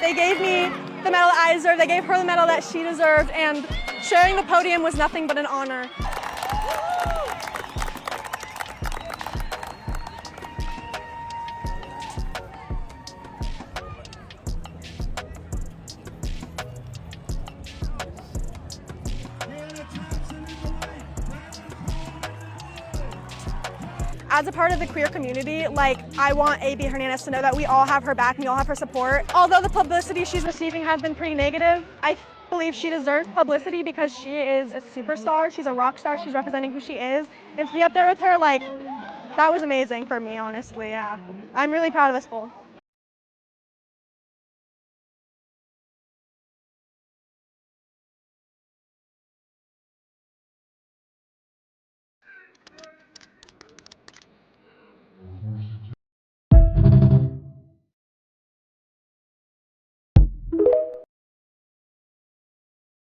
They gave me the medal that I deserved, they gave her the medal that she deserved, and sharing the podium was nothing but an honor. As a part of the queer community, I want AB Hernandez to know that we all have her back and we all have her support. Although the publicity she's receiving has been pretty negative, I believe she deserves publicity because she is a superstar, she's a rock star, she's representing who she is. And to be up there with her, that was amazing for me, honestly, yeah. I'm really proud of us both.